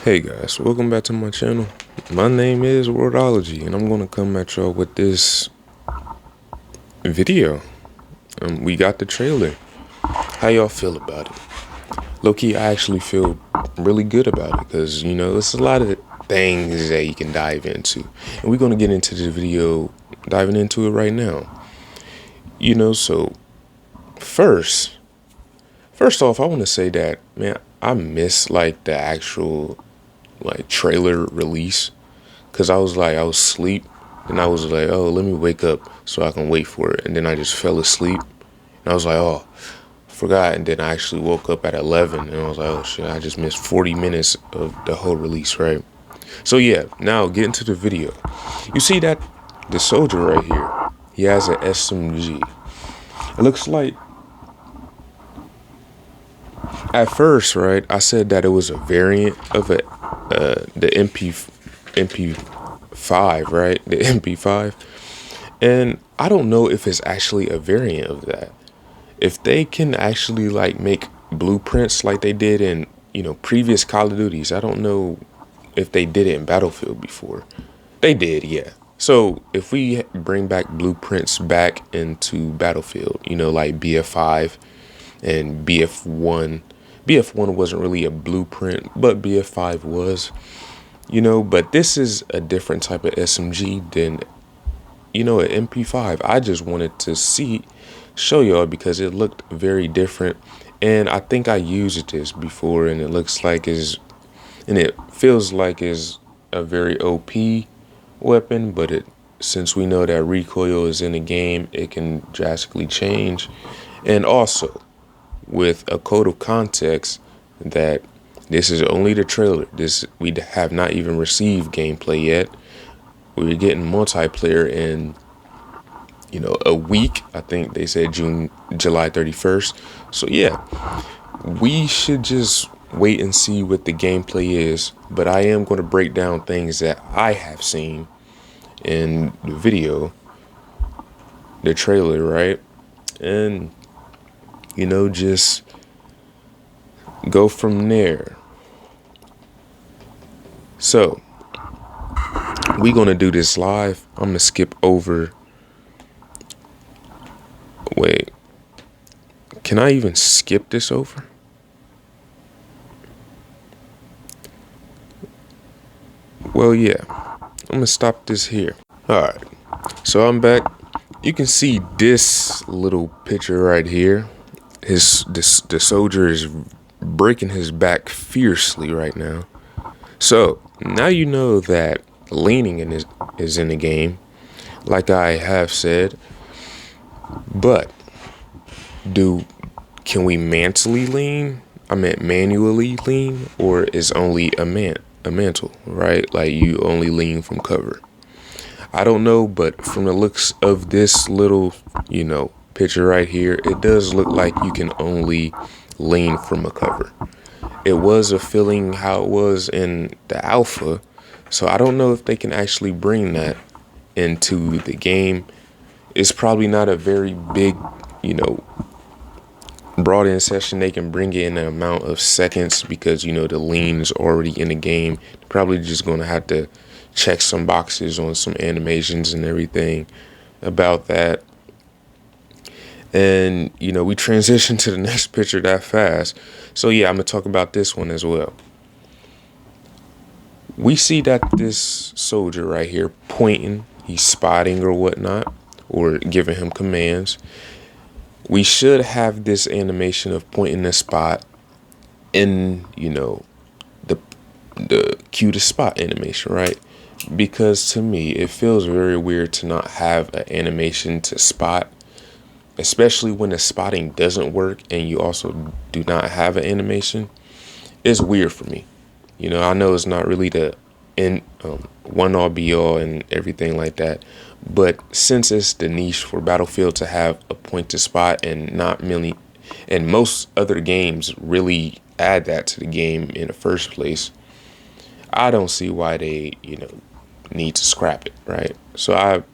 Hey guys, welcome back to my channel. My name is Worldology, and I'm gonna come at y'all with this video. We got the trailer. How y'all feel about it? Low-key, I actually feel really good about it because it's a lot of things that you can dive into, and we're gonna get into the video, diving into it right now. So first off, I want to say that, man, I miss like the actual like trailer release, because I was asleep, and I was like, oh, let me wake up so I can wait for it, and then I just fell asleep, and I was like, oh, forgot, and then I actually woke up at 11, and I was like, oh shit, I just missed 40 minutes of the whole release, right? So yeah, now get into the video. You see that the soldier right here, he has an SMG. It looks like, at first, right, I said that it was a variant of the MP5, right? The MP5. And I don't know if it's actually a variant of that. If they can actually like make blueprints like they did in, previous Call of Duties, I don't know if they did it in Battlefield before. They did, yeah. So if we bring back blueprints back into Battlefield, like BF5 and BF1. BF1 wasn't really a blueprint, but BF5 was, but this is a different type of SMG than, an MP5. I just wanted to show y'all because it looked very different. And I think I used this before, and it feels like is a very OP weapon, but since we know that recoil is in the game, it can drastically change. And also, with a code of context that this is only the trailer. We have not even received gameplay yet. We're getting multiplayer in, a week. I think they said July 31st. So yeah, we should just wait and see what the gameplay is. But I am going to break down things that I have seen in the video, the trailer, right? And just go from there. So we gonna do this live. I'm gonna skip over. Wait, can I even skip this over? Well, yeah, I'm gonna stop this here. All right, so I'm back. You can see this little picture right here. The soldier is breaking his back fiercely right now. So now you know that leaning is in the game, like I have said. But can we manually lean? Manually lean, or is only a mantle, right? Like you only lean from cover. I don't know, but from the looks of this little, picture right here, it does look like you can only lean from a cover. It was a feeling how it was in the alpha, so I don't know if they can actually bring that into the game. It's probably not a very big, brought in session. They can bring it in an amount of seconds because, the lean's already in the game. Probably just going to have to check some boxes on some animations and everything about that. And, we transition to the next picture that fast. So, yeah, I'm going to talk about this one as well. We see that this soldier right here pointing, he's spotting or whatnot, or giving him commands. We should have this animation of pointing the spot in, the cue to spot animation, right? Because to me, it feels very weird to not have an animation to spot, especially when the spotting doesn't work and you also do not have an animation. It's weird for me. I know it's not really the one all be all and everything like that, but since it's the niche for Battlefield to have a point to spot, and not many, and most other games really add that to the game in the first place, I don't see why they, need to scrap it, right? So I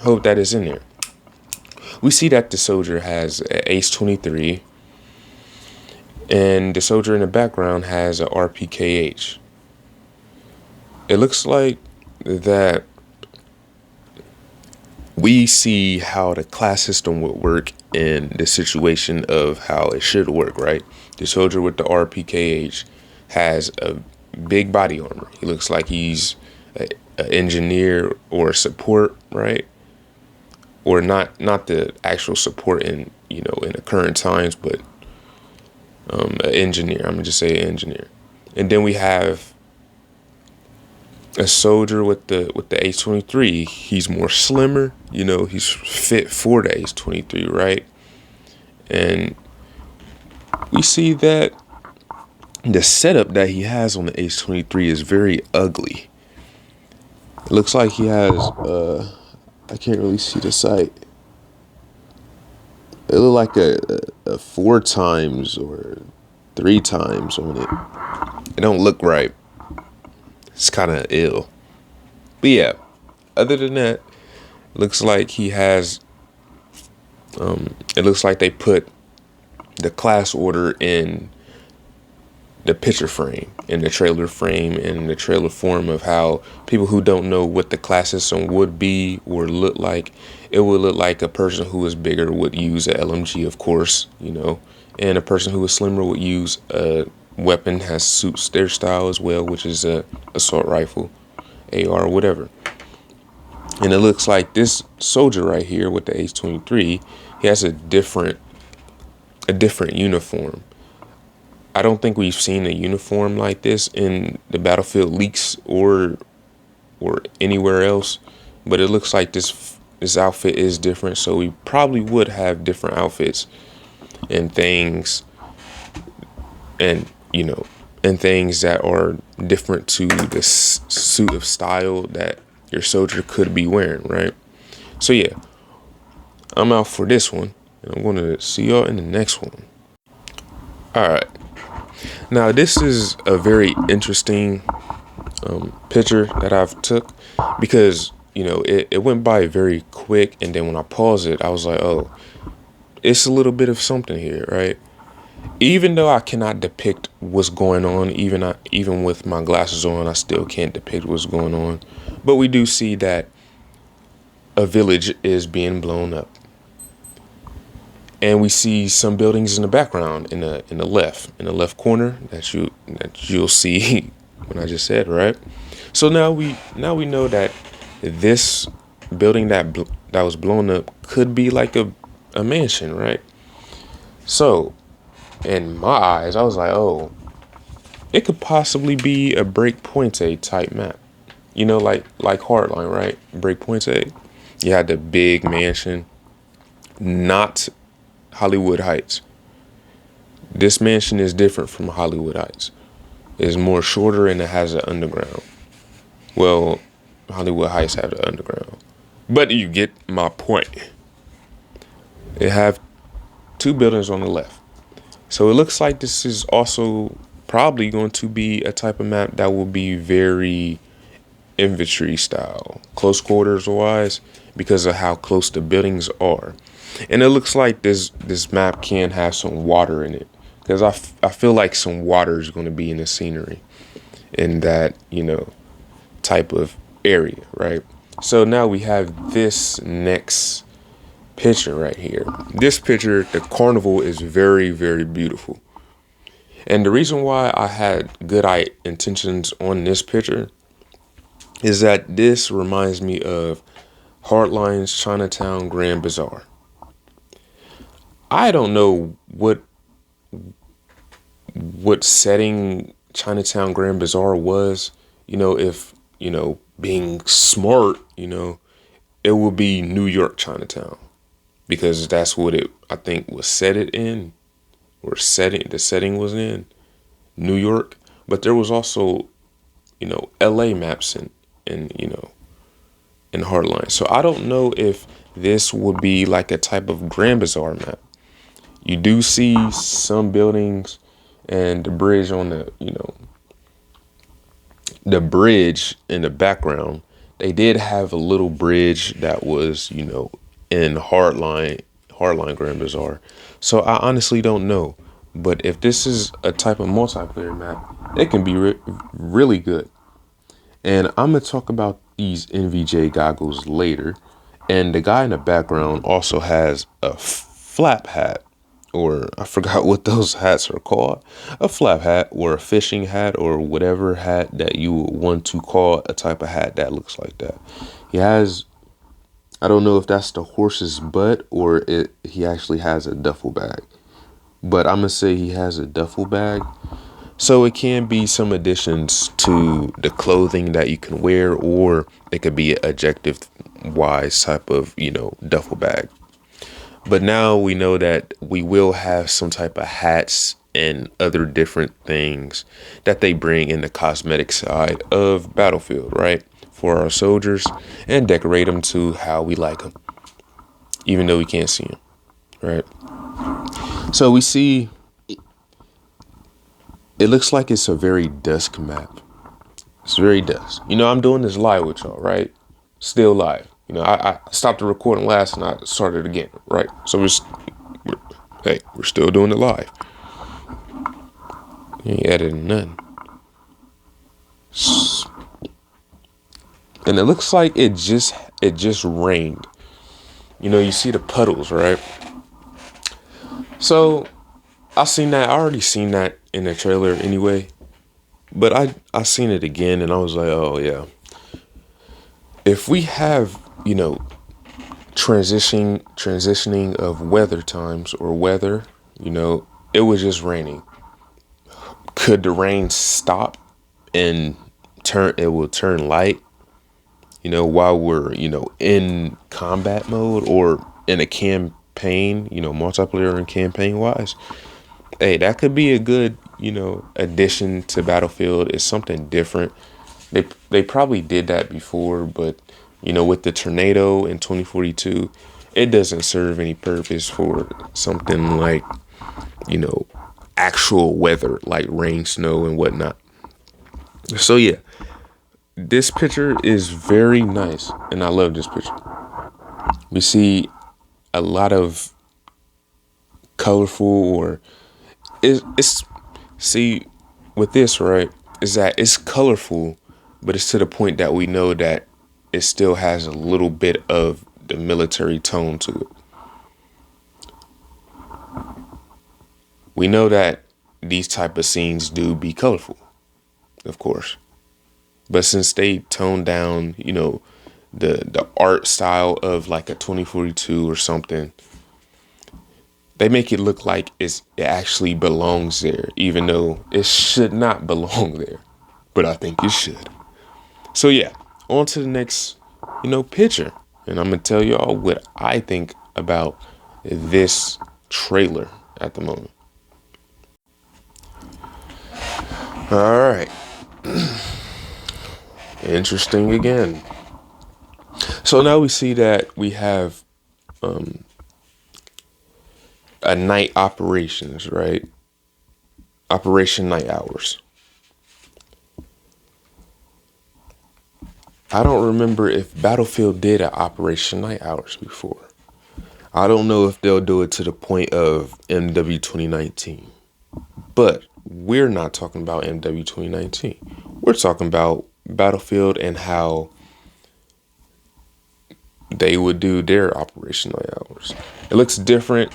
hope that is in there. We see that the soldier has an Ace 23, and the soldier in the background has a RPKH. It looks like that we see how the class system would work in the situation of how it should work, right? The soldier with the RPKH has a big body armor. He looks like he's an engineer or a support, right? Or not the actual support in in the current times, but an engineer. I'm gonna just say engineer. And then we have a soldier with the H-23. He's more slimmer. He's fit for the H-23, right? And we see that the setup that he has on the H-23 is very ugly. It looks like he has I can't really see the sight. It looked like a 4 times or 3 times on it. It don't look right. It's kind of ill. But yeah, other than that, looks like he has. It looks like they put the class order in the picture frame, in the trailer frame, in the trailer form of how people who don't know what the class system would be or look like, it would look like a person who is bigger would use a LMG, of course, and a person who is slimmer would use a weapon has suits their style as well, which is a assault rifle, AR, whatever. And it looks like this soldier right here with the H-23, he has a different uniform. I don't think we've seen a uniform like this in the Battlefield leaks or anywhere else, but it looks like this outfit is different, so we probably would have different outfits and things, and and things that are different to this suit of style that your soldier could be wearing, right? So yeah, I'm out for this one, and I'm going to see y'all in the next one. All right. Now, this is a very interesting picture that I've took because, it went by very quick. And then when I paused it, I was like, oh, it's a little bit of something here, right? Even though I cannot depict what's going on, even with my glasses on, I still can't depict what's going on. But we do see that a village is being blown up. And we see some buildings in the background in the left corner that you'll see when I just said, right? So now we know that this building that was blown up could be like a mansion, right? So in my eyes, I was like, oh, it could possibly be a Breakpoint type map. Like Hardline, right? Breakpoint. You had the big mansion, not Hollywood Heights. This mansion is different from Hollywood Heights. It's more shorter and it has an underground. Well, Hollywood Heights have the underground. But you get my point. It have 2 buildings on the left. So it looks like this is also probably going to be a type of map that will be very infantry style, close quarters wise, because of how close the buildings are. And it looks like this map can have some water in it, because I feel like some water is going to be in the scenery in that type of area, right? So now we have this next picture right here. This picture, the carnival, is very, very beautiful. And the reason why I had good intentions on this picture is that this reminds me of Hardline's Chinatown Grand Bazaar. I don't know what setting Chinatown Grand Bazaar was. If being smart, it would be New York Chinatown, because that's what I think was set it in, or the setting was in New York. But there was also LA maps in Hardline. So I don't know if this would be like a type of Grand Bazaar map. You do see some buildings and the bridge on the bridge in the background. They did have a little bridge that was, in Hardline Grand Bazaar. So I honestly don't know. But if this is a type of multiplayer map, it can be really good. And I'm going to talk about these NVJ goggles later. And the guy in the background also has a flap hat, or I forgot what those hats are called. A flap hat or a fishing hat or whatever hat that you would want to call a type of hat that looks like that. He has, I don't know if that's the horse's butt or he actually has a duffel bag. But I'm going to say he has a duffel bag. So it can be some additions to the clothing that you can wear, or it could be an adjective wise type of, duffel bag. But now we know that we will have some type of hats and other different things that they bring in the cosmetic side of Battlefield, right? For our soldiers, and decorate them to how we like them, even though we can't see them, right? So we see, it looks like it's a very dusk map. It's very dusk. I'm doing this live with y'all, right? Still live. I stopped the recording last and I started again, right? So we're still doing it live. You ain't editing nothing. And it looks like it just rained. You see the puddles, right? So I already seen that in the trailer anyway. But I seen it again and I was like, oh yeah. If we have, transitioning of weather times or weather, it was just raining. Could the rain stop and it will turn light, while we're, in combat mode or in a campaign, multiplayer and campaign wise? Hey, that could be a good, addition to Battlefield. It's something different. They probably did that before, but with the tornado in 2042, it doesn't serve any purpose for something like, actual weather like rain, snow, and whatnot. So yeah, this picture is very nice, and I love this picture. We see a lot of colorful, or it's see with this, right, is that it's colorful, but it's to the point that we know that it still has a little bit of the military tone to it. We know that these type of scenes do be colorful, of course. But since they tone down, the art style of like a 2042 or something, they make it look like it actually belongs there, even though it should not belong there. But I think it should. So yeah, on to the next, picture. And I'm going to tell y'all what I think about this trailer at the moment. All right. Interesting again. So now we see that we have a night operations, right? Operation Night Hours. I don't remember if Battlefield did an Operation Night Hours before. I don't know if they'll do it to the point of MW 2019. But we're not talking about MW 2019. We're talking about Battlefield and how they would do their Operation Night Hours. It looks different,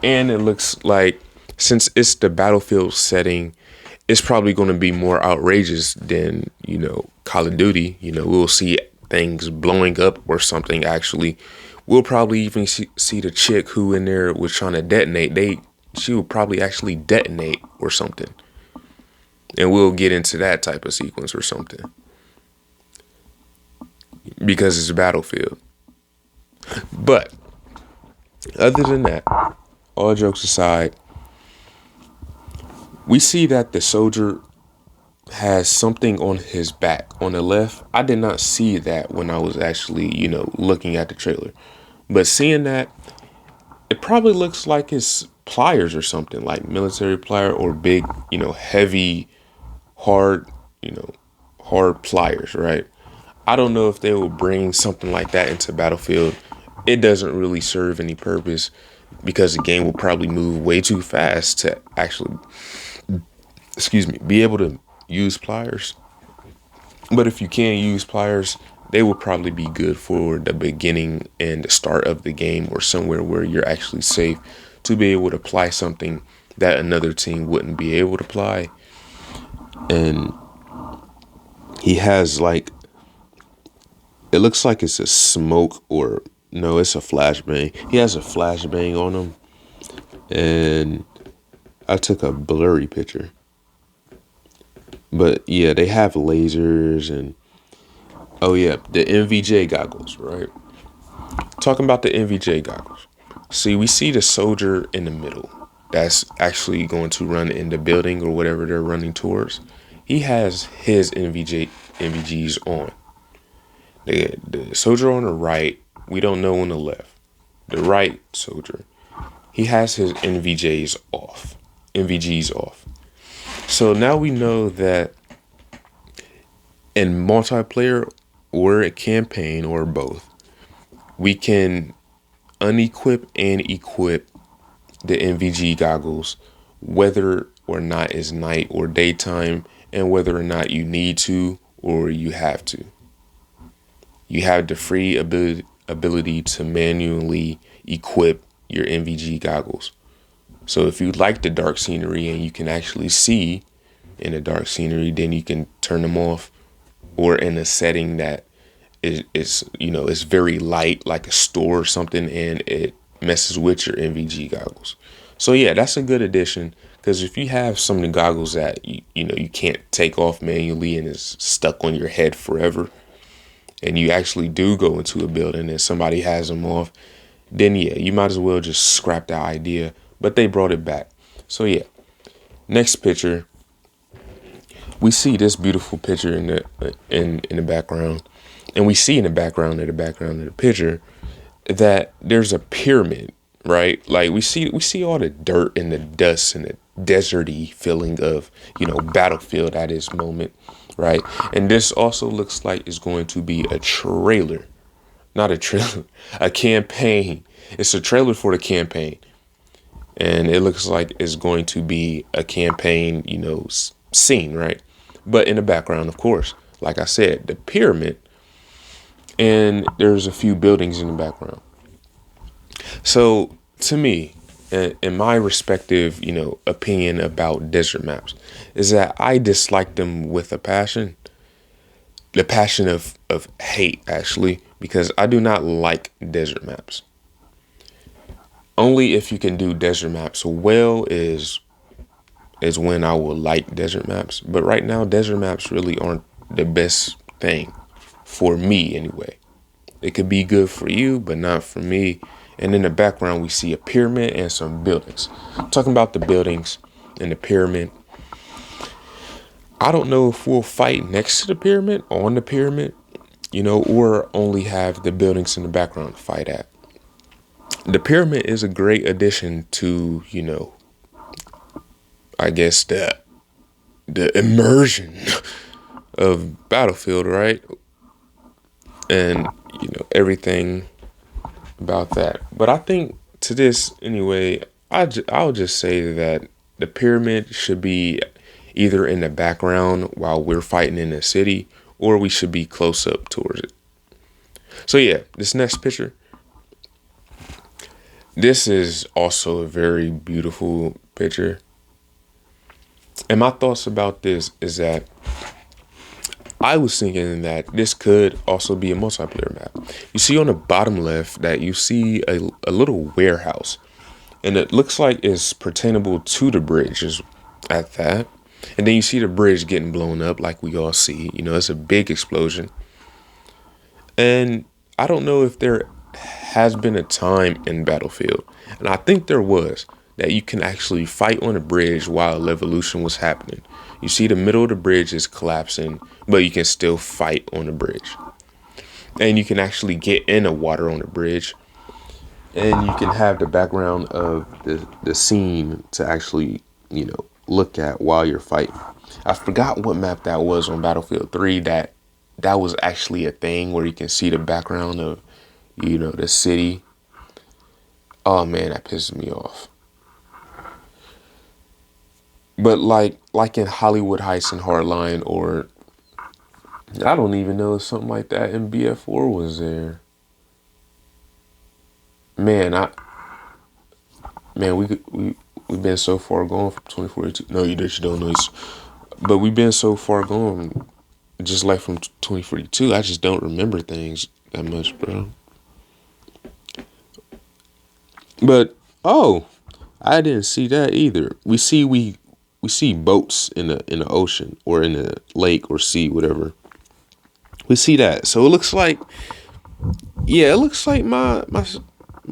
and it looks like, since it's the Battlefield setting, it's probably going to be more outrageous than, Call of Duty. We'll see things blowing up or something. Actually, we'll probably even see the chick who in there was trying to detonate. She will probably actually detonate or something. And we'll get into that type of sequence or something. Because it's a Battlefield. But other than that, all jokes aside, we see that the soldier has something on his back on the left. I did not see that when I was actually, looking at the trailer. But seeing that, it probably looks like it's pliers or something, like military plier or big, heavy, hard, hard pliers, right? I don't know if they will bring something like that into Battlefield. It doesn't really serve any purpose because the game will probably move way too fast to actually, be able to use pliers. But if you can use pliers, they will probably be good for the beginning and the start of the game, or somewhere where you're actually safe to be able to apply something that another team wouldn't be able to apply. And he has like, it looks like it's a smoke, or no, it's a flashbang. He has a flashbang on him. And I took a blurry picture. But yeah, they have lasers and, oh yeah, the NVJ goggles, right? Talking about the NVJ goggles. See, we see the soldier in the middle that's actually going to run in the building or whatever they're running towards. He has his NVGs on. The soldier on the right, we don't know on the left. The right soldier, he has his NVGs off. So now we know that in multiplayer or a campaign or both, we can unequip and equip the NVG goggles, whether or not it's night or daytime, and whether or not you need to or you have to. You have the free ability to manually equip your NVG goggles. So if you like the dark scenery and you can actually see in the dark scenery, then you can turn them off, or in a setting that is it's very light, like a store or something, and it messes with your NVG goggles. So yeah, that's a good addition, because if you have some of the goggles that you can't take off manually and is stuck on your head forever, and you actually do go into a building and somebody has them off, then yeah, you might as well just scrap that idea. But they brought it back. So yeah, next picture, we see this beautiful picture in the background, and we see in the picture that there's a pyramid, right? Like we see all the dirt and the dust and the deserty feeling of Battlefield at this moment, right? And this also looks like it's going to be a trailer, not a trailer, a campaign. It's a trailer for the campaign, and it looks like it's going to be a campaign, scene, right? But in the background, of course, like I said, the pyramid, and there's a few buildings in the background. So to me, in my respective, opinion about desert maps, is that I dislike them with a passion, the passion of hate, actually, because I do not like desert maps. Only if you can do desert maps well is when I will like desert maps. But right now, desert maps really aren't the best thing for me anyway. It could be good for you, but not for me. And in the background, we see a pyramid and some buildings. Talking about the buildings and the pyramid, I don't know if we'll fight next to the pyramid, on the pyramid, or only have the buildings in the background to fight at. The pyramid is a great addition to, I guess the immersion of Battlefield, right? And everything about that. But I think to this anyway, I'll just say that the pyramid should be either in the background while we're fighting in the city, or we should be close up towards it. So yeah, this next picture, this is also a very beautiful picture. And my thoughts about this is that I was thinking that this could also be a multiplayer map. You see on the bottom left that you see a little warehouse, and it looks like it's pertainable to the bridge at that. And then you see the bridge getting blown up like we all see. It's a big explosion. And I don't know if there has been a time in Battlefield, and I think there was, that you can actually fight on a bridge while a revolution was happening. You see the middle of the bridge is collapsing, but you can still fight on the bridge. And you can actually get in the water on the bridge. And you can have the background of the scene to actually, look at while you're fighting. I forgot what map that was on Battlefield 3 that was actually a thing where you can see the background of, the city. Oh man, that pisses me off. But like in Hollywood Heights and Hardline, or I don't even know if something like that in BF4 was there. Man, we've been so far gone from 2042. No, you just don't know. But we've been so far gone, just like from 2042. I just don't remember things that much, bro. But oh, I didn't see that either. We see boats in the ocean or in a lake or sea, whatever. We see that. So it looks like, yeah, it looks like my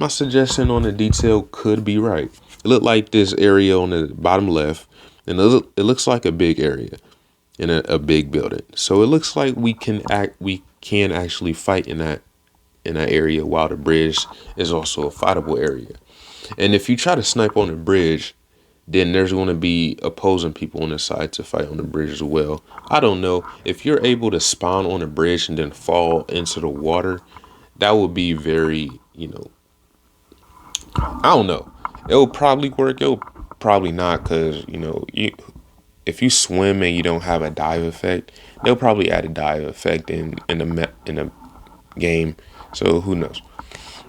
suggestion on the detail could be right. It looked like this area on the bottom left, and it looks like a big area in a big building. So it looks like we can actually fight in that area, while the bridge is also a fightable area. And if you try to snipe on the bridge, then there's going to be opposing people on the side to fight on the bridge as well. I don't know if you're able to spawn on a bridge and then fall into the water. That would be very, I don't know. It'll probably work. It'll probably not, because if you swim and you don't have a dive effect, they'll probably add a dive effect in the game. So who knows?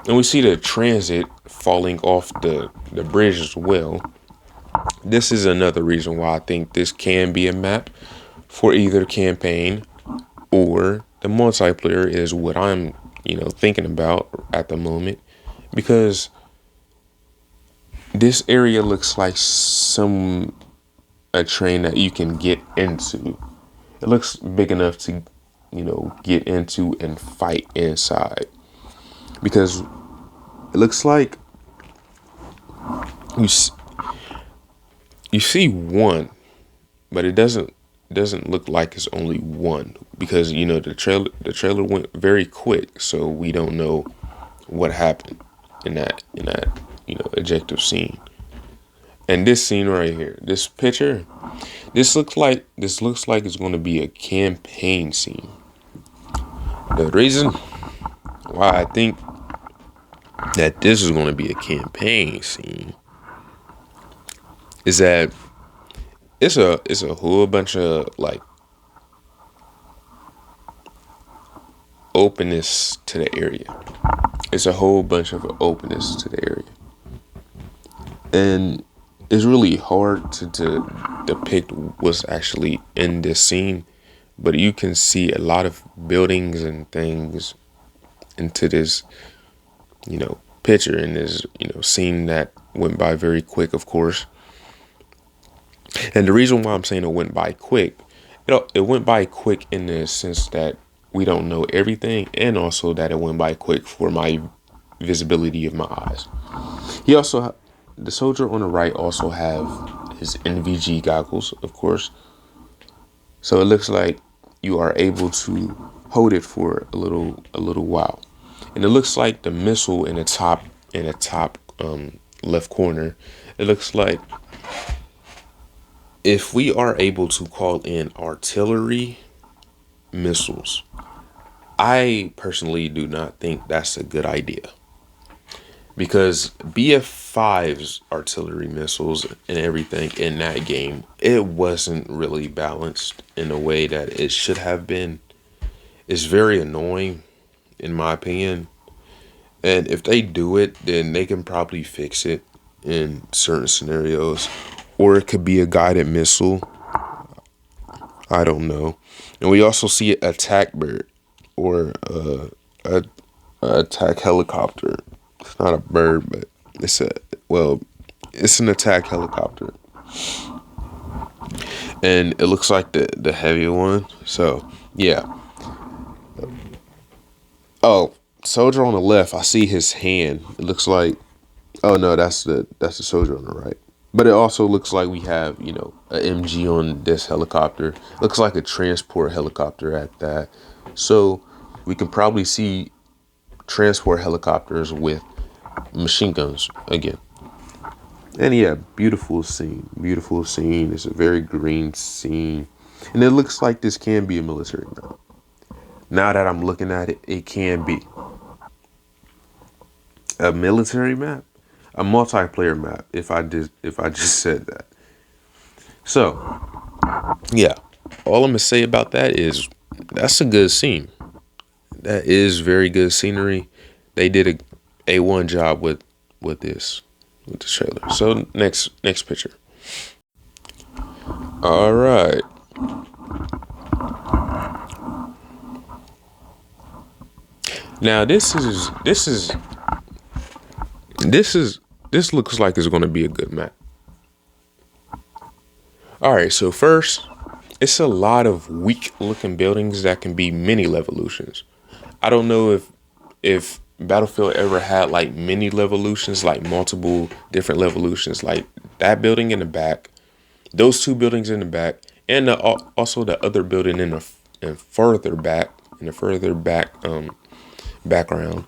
And we see the transit falling off the bridge as well. This is another reason why I think this can be a map for either campaign or the multiplayer is what I'm, thinking about at the moment, because this area looks like a train that you can get into. It looks big enough to, get into and fight inside, because it looks like you you see one, but it doesn't look like it's only one, because the trailer went very quick, so we don't know what happened in that ejective scene. And this scene right here, this picture, this looks like it's going to be a campaign scene. The reason why I think that this is going to be a campaign scene is that it's a whole bunch of like openness to the area. It's a whole bunch of openness to the area, and it's really hard to depict what's actually in this scene. But you can see a lot of buildings and things into this, picture, and this, scene that went by very quick, of course. And the reason why I'm saying it went by quick, it went by quick in the sense that we don't know everything, and also that it went by quick for my visibility of my eyes. He also, the soldier on the right, also have his NVG goggles, of course. So it looks like you are able to hold it for a little while, and it looks like the missile in the top left corner. It looks like if we are able to call in artillery missiles, I personally do not think that's a good idea, because BF5's artillery missiles and everything in that game, it wasn't really balanced in a way that it should have been. It's very annoying, in my opinion. And if they do it, then they can probably fix it in certain scenarios. Or it could be a guided missile. I don't know. And we also see attack bird, or a, a attack helicopter. It's not a bird, but well, it's an attack helicopter. And it looks like the heavier one. So yeah. Oh, soldier on the left, I see his hand. It looks like, oh no, that's the soldier on the right. But it also looks like we have, a MG on this helicopter. Looks like a transport helicopter at that. So we can probably see transport helicopters with machine guns again. And yeah, beautiful scene. Beautiful scene. It's a very green scene. And it looks like this can be a military map. Now that I'm looking at it, it can be a military map, a multiplayer map. If I just said that. So yeah, all I'm gonna say about that is That's a good scene. That is very good scenery. They did a one job with the trailer. So next picture. All right. Now this is this looks like it's going to be a good map. All right. So first, it's a lot of weak looking buildings that can be mini levolutions. I don't know if Battlefield ever had like mini levolutions, like multiple different levolutions, like that building in the back, those two buildings in the back, and also the other building in further back in the further back background.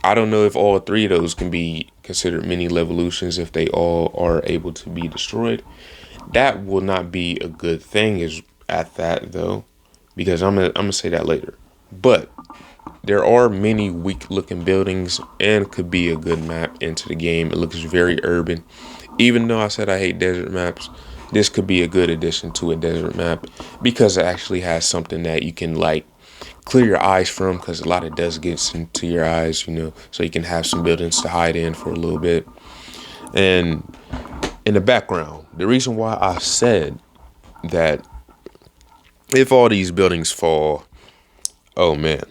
I don't know if all three of those can be considered mini levolutions if they all are able to be destroyed. That will not be a good thing is at that though, because I'm gonna say that later. But there are many weak looking buildings and could be a good map into the game. It looks very urban. Even though I said I hate desert maps, this could be a good addition to a desert map because it actually has something that you can like clear your eyes from because a lot of dust gets into your eyes, so you can have some buildings to hide in for a little bit. And in the background, the reason why I said that if all these buildings fall, oh man,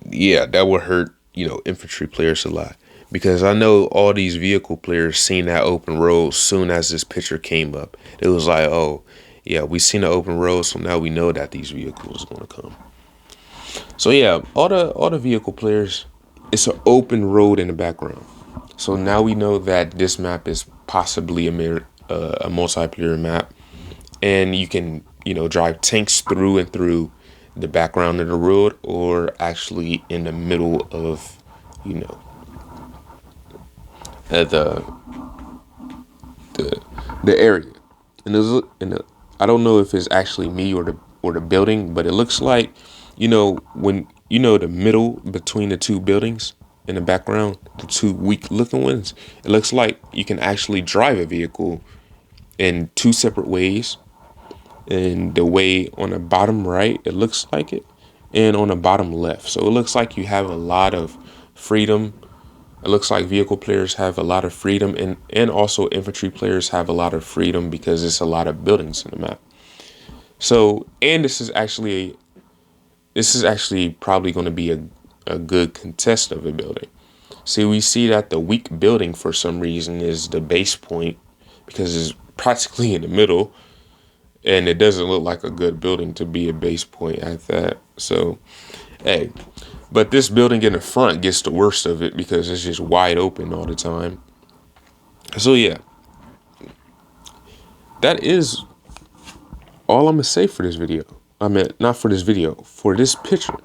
yeah, that would hurt, infantry players a lot. Because I know all these vehicle players seen that open road soon as this picture came up. It was like, oh, yeah, we seen the open road, so now we know that these vehicles are gonna come. So yeah, all the vehicle players, it's an open road in the background. So now we know that this map is possibly a multiplayer map, and you can drive tanks through and through the background of the road, or actually in the middle of you know the the the area. And I don't know if it's actually me or the building, but it looks like when the middle between the two buildings in the background, the two weak looking ones, it looks like you can actually drive a vehicle in two separate ways. And the way on the bottom right, it looks like it, and on the bottom left. So it looks like you have a lot of freedom. It looks like vehicle players have a lot of freedom, and also infantry players have a lot of freedom because it's a lot of buildings in the map. So, and this is actually probably going to be a good contest of a building. See, we see that the weak building for some reason is the base point because it's practically in the middle, and it doesn't look like a good building to be a base point at that. So, hey, but this building in the front gets the worst of it because it's just wide open all the time. So yeah, that is all I'm gonna say for this video. I mean, not for this video, for this picture.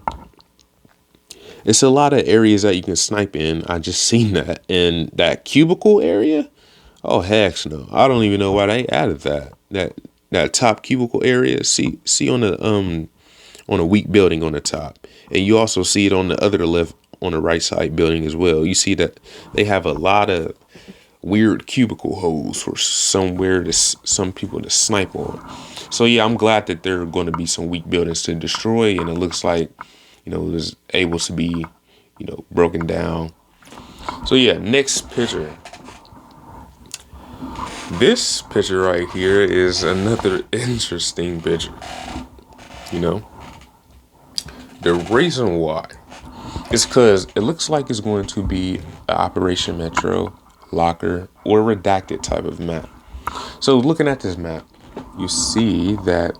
It's a lot of areas that you can snipe in. I just seen that. And that cubicle area, oh heck no. I don't even know why they added that. That top cubicle area. See on a weak building on the top. And you also see it on the other left on the right side building as well. You see that they have a lot of weird cubicle holes for somewhere to some people to snipe on. So yeah, I'm glad that there are going to be some weak buildings to destroy, and it looks like it was able to be broken down. So yeah, next picture. This picture right here is another interesting picture. The reason why is because it looks like it's going to be an Operation Metro, Locker, or Redacted type of map. So looking at this map, you see that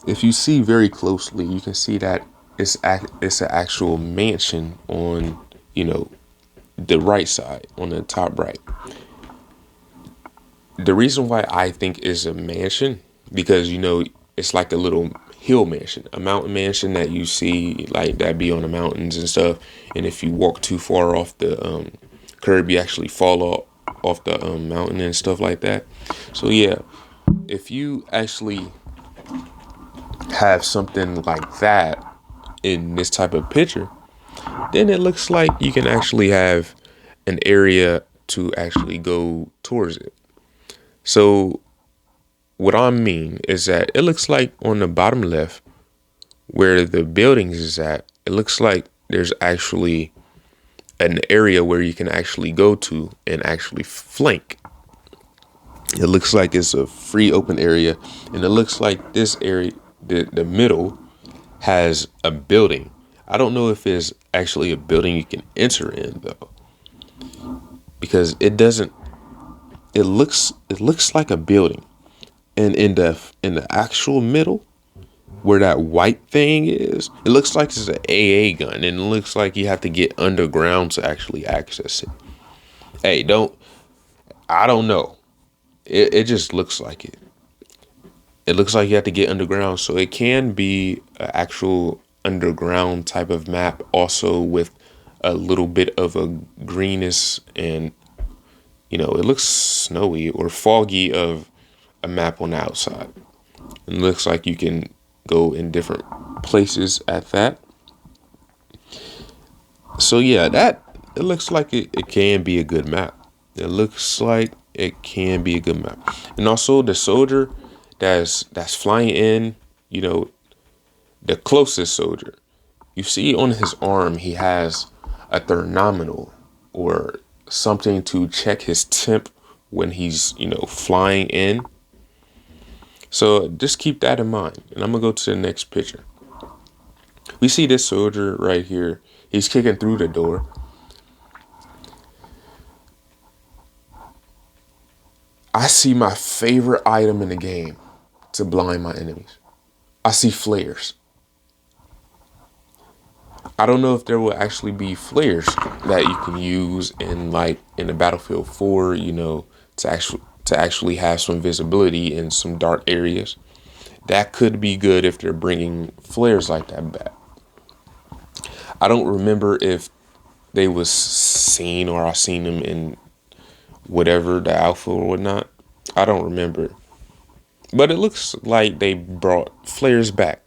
if you see very closely, you can see that it's an actual mansion on the right side, on the top right. The reason why I think it's a mansion, because it's like a little hill mansion, a mountain mansion that you see like that be on the mountains and stuff. And if you walk too far off the curb, you actually fall off the mountain and stuff like that. So yeah, if you actually have something like that in this type of picture, then it looks like you can actually have an area to actually go towards it. So what I mean is that it looks like on the bottom left, where the buildings is at, it looks like there's actually an area where you can actually go to and actually flank. It looks like it's a free open area, and it looks like this area, the middle, has a building. I don't know if it's actually a building you can enter in though, because it doesn't. It looks like a building, and in the actual middle, where that white thing is, it looks like it's an AA gun, and it looks like you have to get underground to actually access it. Hey, I don't know. It just looks like it. It looks like you have to get underground, so it can be an actual underground type of map, also with a little bit of a greenness, and it looks snowy or foggy of a map on the outside. It looks like you can go in different places at that. So yeah, that it looks like it can be a good map. It looks like it can be a good map. And also the soldier that's flying in, the closest soldier. You see on his arm he has a thermometer or something to check his temp when he's, flying in. So just keep that in mind. And I'm gonna go to the next picture. We see this soldier right here. He's kicking through the door. I see my favorite item in the game to blind my enemies. I see flares. I don't know if there will actually be flares that you can use in the Battlefield 4, to actually have some visibility in some dark areas. That could be good if they're bringing flares like that back. I don't remember if they was seen or I seen them in whatever the alpha or whatnot. I don't remember. But it looks like they brought flares back.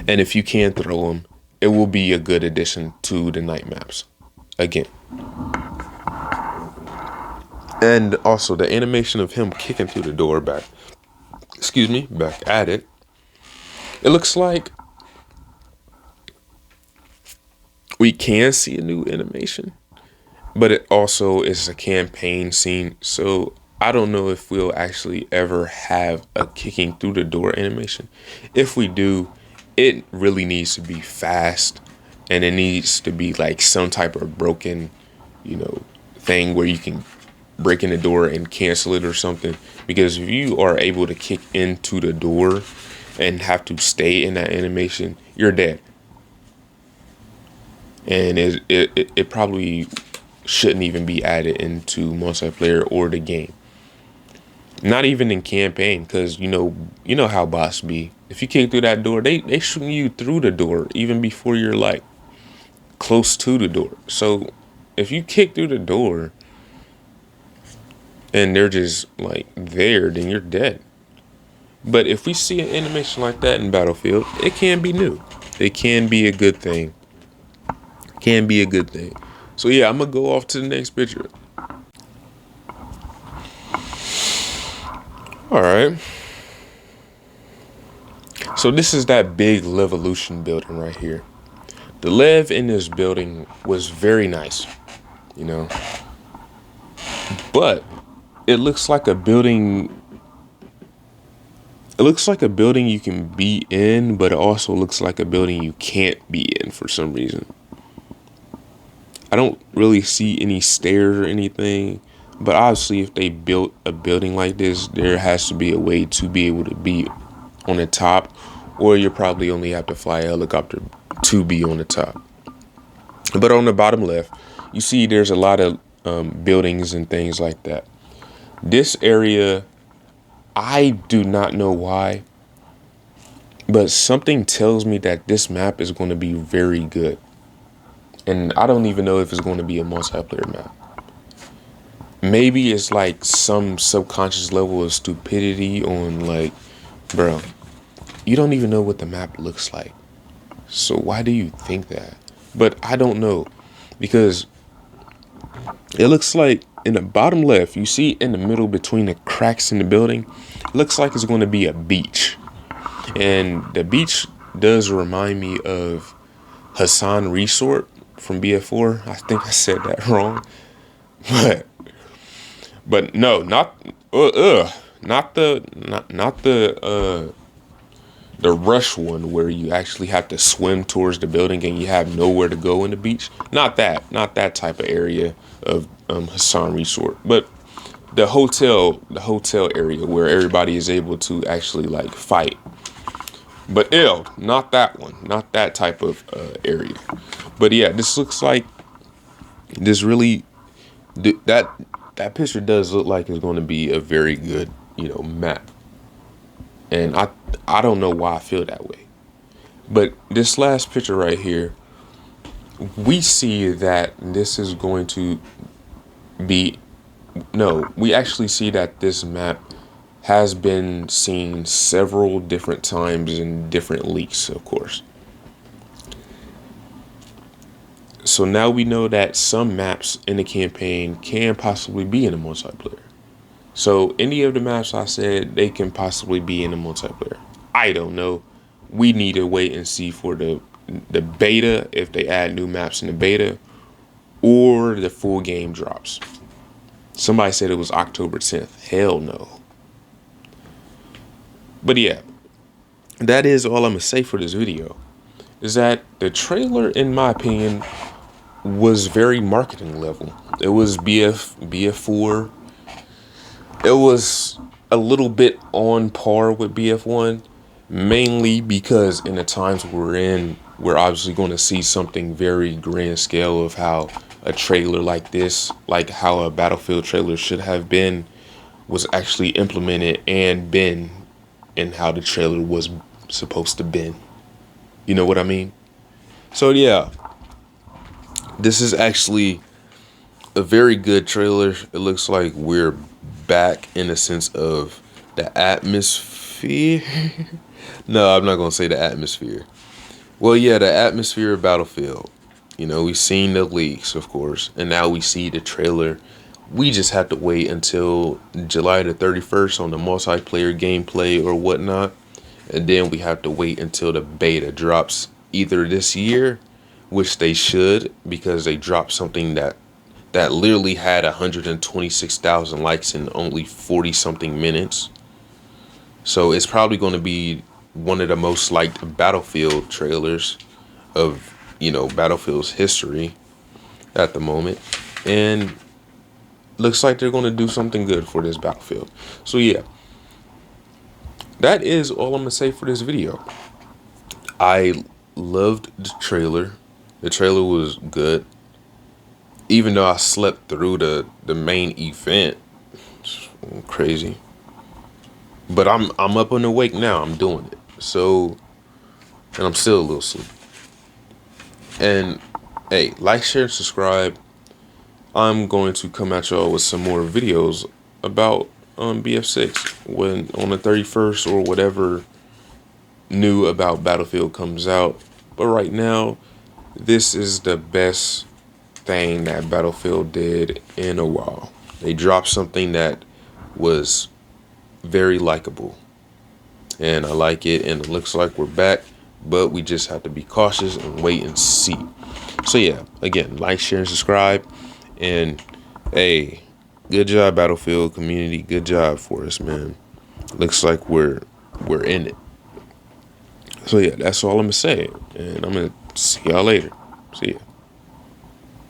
And if you can throw them, it will be a good addition to the night maps again. And also the animation of him kicking through the door back at it. It looks like we can see a new animation, but it also is a campaign scene. So I don't know if we'll actually ever have a kicking through the door animation. If we do, it really needs to be fast, and it needs to be like some type of broken, thing where you can break in the door and cancel it or something. Because if you are able to kick into the door and have to stay in that animation, you're dead. And it probably shouldn't even be added into multiplayer or the game. Not even in campaign, because you know how bots be. If you kick through that door, they shooting you through the door even before you're like close to the door. So if you kick through the door and they're just like there, then you're dead. But if we see an animation like that in Battlefield, it can be new. It can be a good thing. Can be a good thing. So yeah, I'm gonna go off to the next picture. All right. So this is that big Levolution building right here. The Lev in this building was very nice, but it looks like a building. It looks like a building you can be in, but it also looks like a building you can't be in for some reason. I don't really see any stairs or anything, but obviously if they built a building like this, there has to be a way to be able to be on the top, or you probably only have to fly a helicopter to be on the top. But on the bottom left, you see there's a lot of buildings and things like that. This area, I do not know why, but something tells me that this map is going to be very good. And I don't even know if it's going to be a multiplayer map. Maybe it's like some subconscious level of stupidity on like, bro, you don't even know what the map looks like. So why do you think that? But I don't know, because it looks like in the bottom left, you see in the middle between the cracks in the building, it looks like it's going to be a beach. And the beach does remind me of Hassan Resort from BF4. I think I said that wrong, but no, not the rush one where you actually have to swim towards the building and you have nowhere to go in the beach. Not that type of area of Hassan Resort, but the hotel area where everybody is able to actually like fight. But ill, not that one, not that type of area. But yeah, this looks like this really that that picture does look like it's going to be a very good, map. And I don't know why I feel that way. But this last picture right here, we see that this is going to be no, we actually see that this map has been seen several different times in different leaks, of course. So now we know that some maps in the campaign can possibly be in a multiplayer. So any of the maps I said, they can possibly be in the multiplayer. I don't know. We need to wait and see for the beta, if they add new maps in the beta, or the full game drops. Somebody said it was October 10th. Hell no. But yeah, that is all I'm going to say for this video. Is that the trailer, in my opinion, was very marketing level. It was BF4. It was a little bit on par with BF1, mainly because in the times we're in, we're obviously going to see something very grand scale of how a trailer like this, like how a Battlefield trailer should have been, was actually implemented and been, and how the trailer was supposed to been. You know what I mean? So yeah, this is actually a very good trailer. It looks like we're back in the sense of the atmosphere. No, I'm not going to say the atmosphere. Well, yeah, the atmosphere of Battlefield. We've seen the leaks, of course, and now we see the trailer. We just have to wait until July the 31st on the multiplayer gameplay or whatnot. And then we have to wait until the beta drops either this year, which they should, because they dropped something that literally had 126,000 likes in only 40 something minutes. So it's probably going to be one of the most liked Battlefield trailers of, Battlefield's history at the moment. And looks like they're going to do something good for this Battlefield. So yeah, that is all I'm going to say for this video. I loved the trailer. The trailer was good. Even though I slept through the main event. It's crazy. But I'm up and awake now. I'm doing it. So, and I'm still a little sleepy. And hey, like, share, and subscribe. I'm going to come at y'all with some more videos about BF6 when on the 31st or whatever new about Battlefield comes out. But right now, this is the best thing that Battlefield did in a while. They dropped something that was very likable, and I like it, and it looks like we're back, but we just have to be cautious and wait and see. So yeah, again, like, share, and subscribe. And hey, good job, Battlefield community. Good job for us, man. Looks like we're in it. So yeah, that's all I'm gonna say, and I'm gonna see y'all later. See ya.